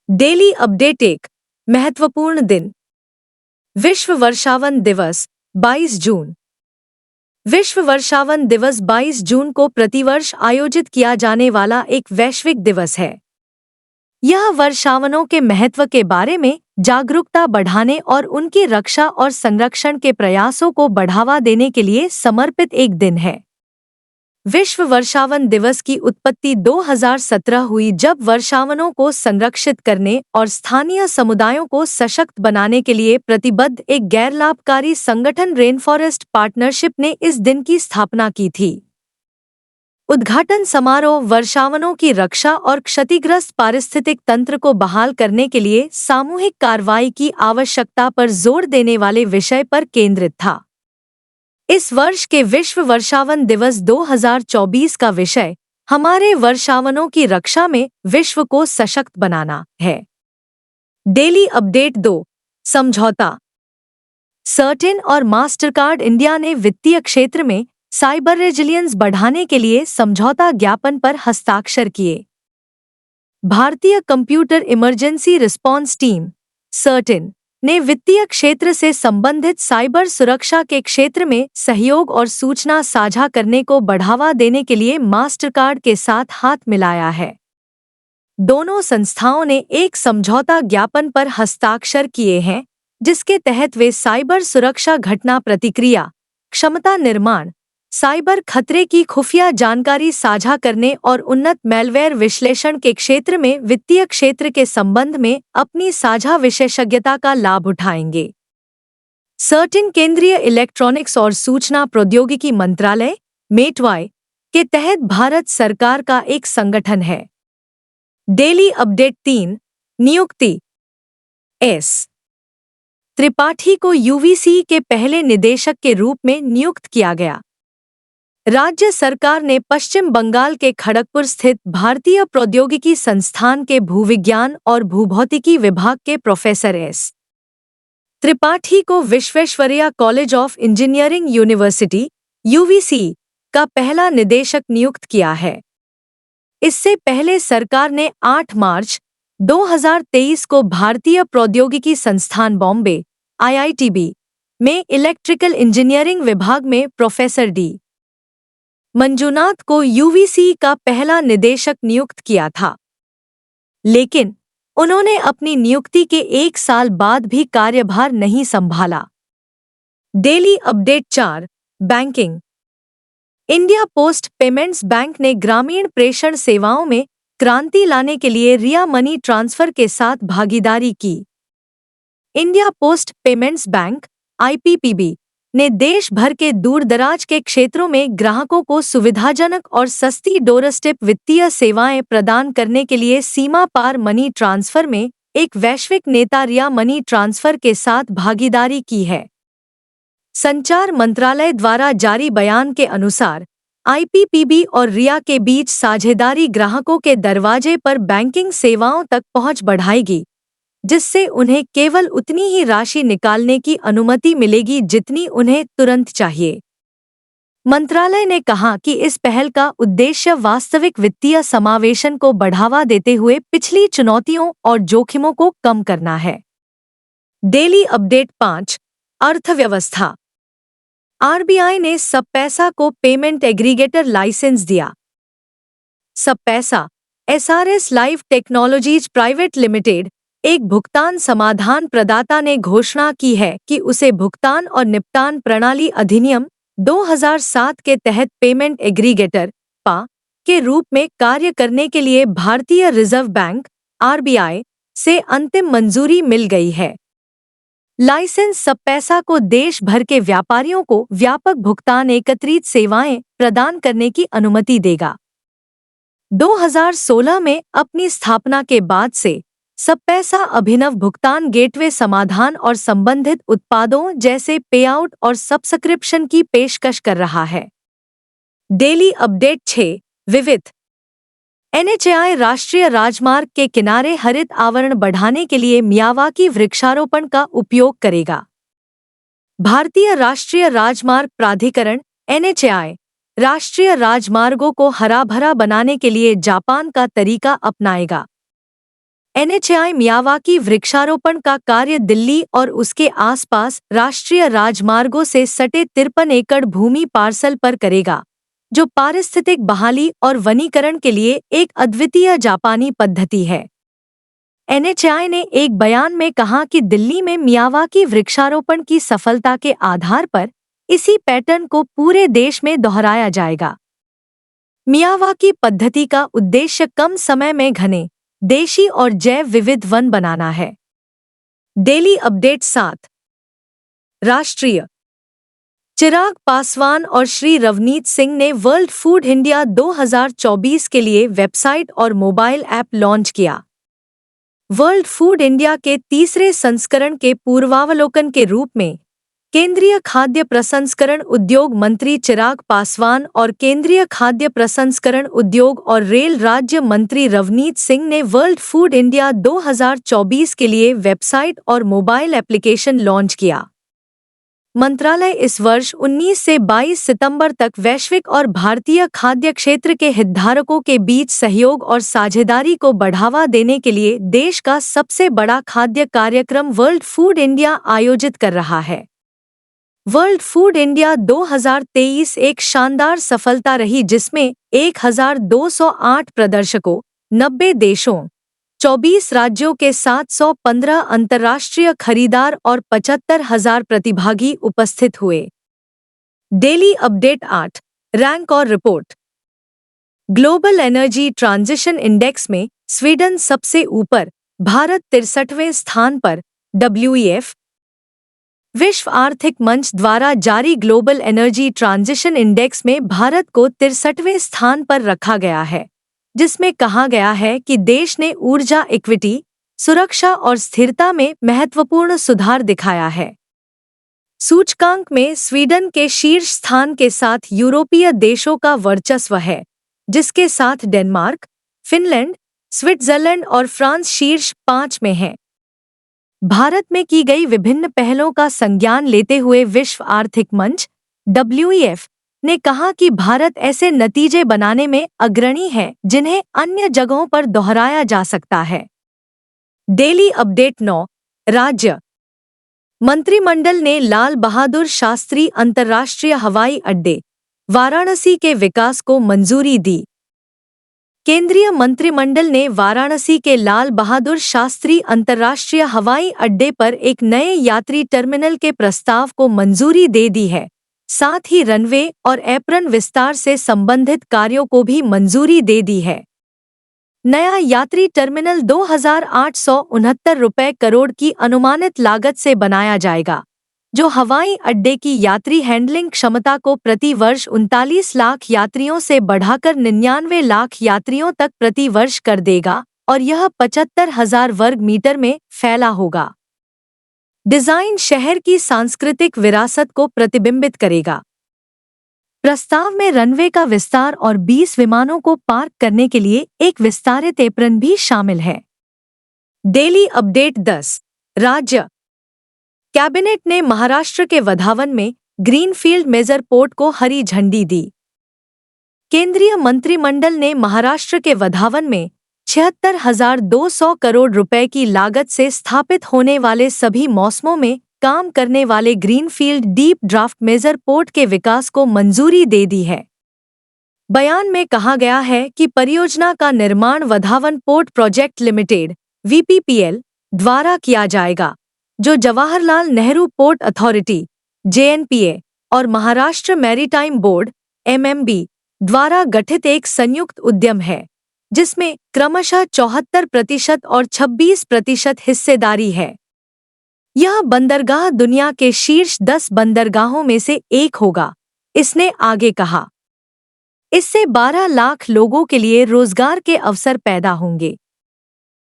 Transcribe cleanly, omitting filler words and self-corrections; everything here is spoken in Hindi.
Daily update. एक महत्वपूर्ण दिन। विश्व वर्षावन दिवस 22 जून। विश्व वर्षावन दिवस 22 जून को प्रतिवर्ष आयोजित किया जाने वाला एक वैश्विक दिवस है। यह वर्षावनों के महत्व के बारे में जागरूकता बढ़ाने और उनकी रक्षा और संरक्षण के प्रयासों को बढ़ावा देने के लिए समर्पित एक दिन है। विश्व वर्षावन दिवस की उत्पत्ति 2017 हुई, जब वर्षावनों को संरक्षित करने और स्थानीय समुदायों को सशक्त बनाने के लिए प्रतिबद्ध एक गैर लाभकारी संगठन रेनफॉरेस्ट पार्टनरशिप ने इस दिन की स्थापना की थी। उद्घाटन समारोह वर्षावनों की रक्षा और क्षतिग्रस्त पारिस्थितिक तंत्र को बहाल करने के लिए सामूहिक कार्रवाई की आवश्यकता पर जोर देने वाले विषय पर केंद्रित था। इस वर्ष के विश्व वर्षावन दिवस 2024 का विषय हमारे वर्षावनों की रक्षा में विश्व को सशक्त बनाना है। डेली अपडेट 2 समझौता। सर्टेन और मास्टरकार्ड इंडिया ने वित्तीय क्षेत्र में साइबर रेजिलियंस बढ़ाने के लिए समझौता ज्ञापन पर हस्ताक्षर किए। भारतीय computer emergency response team certain ने वित्तीय क्षेत्र से संबंधित साइबर सुरक्षा के क्षेत्र में सहयोग और सूचना साझा करने को बढ़ावा देने के लिए मास्टरकार्ड के साथ हाथ मिलाया है। दोनों संस्थाओं ने एक समझौता ज्ञापन पर हस्ताक्षर किए हैं, जिसके तहत वे साइबर सुरक्षा घटना प्रतिक्रिया क्षमता निर्माण, साइबर खतरे की खुफिया जानकारी साझा करने और उन्नत मैलवेयर विश्लेषण के क्षेत्र में वित्तीय क्षेत्र के संबंध में अपनी साझा विशेषज्ञता का लाभ उठाएंगे। सर्टेन केंद्रीय इलेक्ट्रॉनिक्स और सूचना प्रौद्योगिकी मंत्रालय मेटवाई के तहत भारत सरकार का एक संगठन है। डेली अपडेट 3 नियुक्ति। एस त्रिपाठी को यूवीसी के पहले निदेशक के रूप में नियुक्त किया गया। राज्य सरकार ने पश्चिम बंगाल के खड़गपुर स्थित भारतीय प्रौद्योगिकी संस्थान के भूविज्ञान और भूभौतिकी विभाग के प्रोफेसर एस त्रिपाठी को Visvesvaraya college of engineering university UVC का पहला निदेशक नियुक्त किया है। इससे पहले सरकार ने 8 मार्च 2023 को भारतीय प्रौद्योगिकी संस्थान बॉम्बे आईआईटीबी में इलेक्ट्रिकल इंजीनियरिंग विभाग में प्रोफेसर डी मंजुनाथ को यूवीसी का पहला निदेशक नियुक्त किया था, लेकिन उन्होंने अपनी नियुक्ति के 1 साल बाद भी कार्यभार नहीं संभाला। Daily update 4 banking. India post payments bank ने ग्रामीण प्रेषण सेवाओं में क्रांति लाने के लिए रिया मनी ट्रांसफर के साथ भागीदारी की। India post payments bank IPPB ने देश भर के दूरदराज के क्षेत्रों में ग्राहकों को सुविधाजनक और सस्ती डोरस्टेप वित्तीय सेवाएं प्रदान करने के लिए सीमा पार मनी ट्रांसफर में एक वैश्विक नेता रिया मनी ट्रांसफर के साथ भागीदारी की है। संचार मंत्रालय द्वारा जारी बयान के अनुसार आईपीपीबी और रिया के बीच साझेदारी ग्राहकों के दरवाजे पर बैंकिंग सेवाओं तक पहुंच बढ़ाएगी, जिससे उन्हें केवल उतनी ही राशि निकालने की अनुमति मिलेगी जितनी उन्हें तुरंत चाहिए। मंत्रालय ने कहा कि इस पहल का उद्देश्य वास्तविक वित्तीय समावेशन को बढ़ावा देते हुए पिछली चुनौतियों और जोखिमों को कम करना है। डेली अपडेट 5 अर्थव्यवस्था। आरबीआई ने सबपैसा को पेमेंट एग्रीगेटर लाइसेंस दिया। SabPaisa SRS life technologies private limited, एक भुगतान समाधान प्रदाता, ने घोषणा की है कि उसे भुगतान और निपटान प्रणाली अधिनियम 2007 के तहत पेमेंट एग्रीगेटर पा के रूप में कार्य करने के लिए भारतीय रिजर्व बैंक आरबीआई से अंतिम मंजूरी मिल गई है। लाइसेंस सबपैसा को देश भर के व्यापारियों को व्यापक भुगतान एकत्रित सेवाएं प्रदान करने की अनुमति देगा। 2016 में अपनी स्थापना के बाद से सबपैसा अभिनव भुगतान गेटवे समाधान और संबंधित उत्पादों जैसे पेआउट और सब्सक्रिप्शन की पेशकश कर रहा है। डेली अपडेट 6 विविध। एनएचएआई राष्ट्रीय राजमार्ग के किनारे हरित आवरण बढ़ाने के लिए मियावाकी वृक्षारोपण का उपयोग करेगा। भारतीय राष्ट्रीय राजमार्ग प्राधिकरण एनएचएआई राष्ट्रीय राजमार्गों को हरा भरा बनाने के लिए जापान का तरीका अपनाएगा। NHAI मियावाकी वृक्षारोपण का कार्य दिल्ली और उसके आसपास राष्ट्रीय राजमार्गों से सटे 53 एकड़ भूमि पार्सल पर करेगा, जो पारिस्थितिक बहाली और वनीकरण के लिए एक अद्वितीय जापानी पद्धति है। NHAI ने एक बयान में कहा कि दिल्ली में मियावाकी वृक्षारोपण की सफलता के आधार पर इसी पैटर्न को पूरे देश में दोहराया जाएगा। मियावाकी पद्धति का उद्देश्य कम समय में घने, देशी और जैव विविध वन बनाना है। डेली अपडेट 7 राष्ट्रीय चिराग पासवान और श्री रवनीत सिंह ने वर्ल्ड फूड इंडिया 2024 के लिए वेबसाइट और मोबाइल ऐप लॉन्च किया। वर्ल्ड फूड इंडिया के तीसरे संस्करण के पूर्वावलोकन के रूप में केंद्रीय खाद्य प्रसंस्करण उद्योग मंत्री चिराग पासवान और केंद्रीय खाद्य प्रसंस्करण उद्योग और रेल राज्य मंत्री रवनीत सिंह ने वर्ल्ड फूड इंडिया 2024 के लिए वेबसाइट और मोबाइल एप्लीकेशन लॉन्च किया। मंत्रालय इस वर्ष 19 से 22 सितंबर तक वैश्विक और भारतीय खाद्य क्षेत्र के हितधारकों के बीच सहयोग और साझेदारी को बढ़ावा देने के लिए देश का सबसे बड़ा खाद्य कार्यक्रम वर्ल्ड फूड इंडिया आयोजित कर रहा है। वर्ल्ड फूड इंडिया 2023 एक शानदार सफलता रही, जिसमें 1208 प्रदर्शकों, 90 देशों, 24 राज्यों के 715 अंतर्राष्ट्रीय खरीदार और 75,000 प्रतिभागी उपस्थित हुए। डेली अपडेट 8 रैंक और report. Global energy transition index में स्वीडन सबसे ऊपर, भारत 63वें स्थान पर। WEF विश्व आर्थिक मंच द्वारा जारी ग्लोबल एनर्जी ट्रांजिशन इंडेक्स में भारत को 63वें स्थान पर रखा गया है, जिसमें कहा गया है कि देश ने ऊर्जा इक्विटी, सुरक्षा और स्थिरता में महत्वपूर्ण सुधार दिखाया है। सूचकांक में स्वीडन के शीर्ष स्थान के साथ यूरोपीय देशों का वर्चस्व है, जिसके साथ डेनमार्क, फिनलैंड, स्विट्जरलैंड और फ्रांस शीर्ष 5 में हैं। भारत में की गई विभिन्न पहलों का संज्ञान लेते हुए विश्व आर्थिक मंच WEF ने कहा कि भारत ऐसे नतीजे बनाने में अग्रणी है जिन्हें अन्य जगहों पर दोहराया जा सकता है। डेली अपडेट 9 राज्य मंत्रिमंडल ने लाल बहादुर शास्त्री अंतर्राष्ट्रीय हवाई अड्डे वाराणसी के विकास को मंजूरी दी। केंद्रीय मंत्रिमंडल ने वाराणसी के लाल बहादुर शास्त्री अंतर्राष्ट्रीय हवाई अड्डे पर एक नए यात्री टर्मिनल के प्रस्ताव को मंजूरी दे दी है। साथ ही रनवे और एप्रन विस्तार से संबंधित कार्यों को भी मंजूरी दे दी है। नया यात्री टर्मिनल 2,869 रुपये करोड़ की अनुमानित लागत से बनाया जाएगा, जो हवाई अड्डे की यात्री हैंडलिंग क्षमता को प्रति वर्ष 39 लाख यात्रियों से बढ़ाकर 99 लाख यात्रियों तक प्रति वर्ष कर देगा और यह 75,000 वर्ग मीटर में फैला होगा। डिजाइन शहर की सांस्कृतिक विरासत को प्रतिबिंबित करेगा। प्रस्ताव में रनवे का विस्तार और 20 विमानों को पार्क करने के लिए एक विस्तारित एप्रन भी शामिल है। डेली अपडेट 10 राज्य कैबिनेट ने महाराष्ट्र के वधावन में ग्रीनफील्ड मेजर पोर्ट को हरी झंडी दी। केंद्रीय मंत्रिमंडल ने महाराष्ट्र के वधावन में 76,200 करोड़ रुपए की लागत से स्थापित होने वाले सभी मौसमों में काम करने वाले greenfield deep draft major port के विकास को मंजूरी दे दी है। बयान में कहा गया है कि परियोजना का निर्माण Wadhawan port project limited VPPL द्वारा किया जाएगा, जो Jawaharlal Nehru port authority JNPA और महाराष्ट्र मैरीटाइम बोर्ड MMB द्वारा गठित एक संयुक्त उद्यम है, जिसमें क्रमशः 74% और 26% हिस्सेदारी है। यह बंदरगाह दुनिया के शीर्ष 10 बंदरगाहों में से एक होगा, इसने आगे कहा। इससे 12 लाख लोगों के लिए रोजगार के अवसर पैदा होंगे।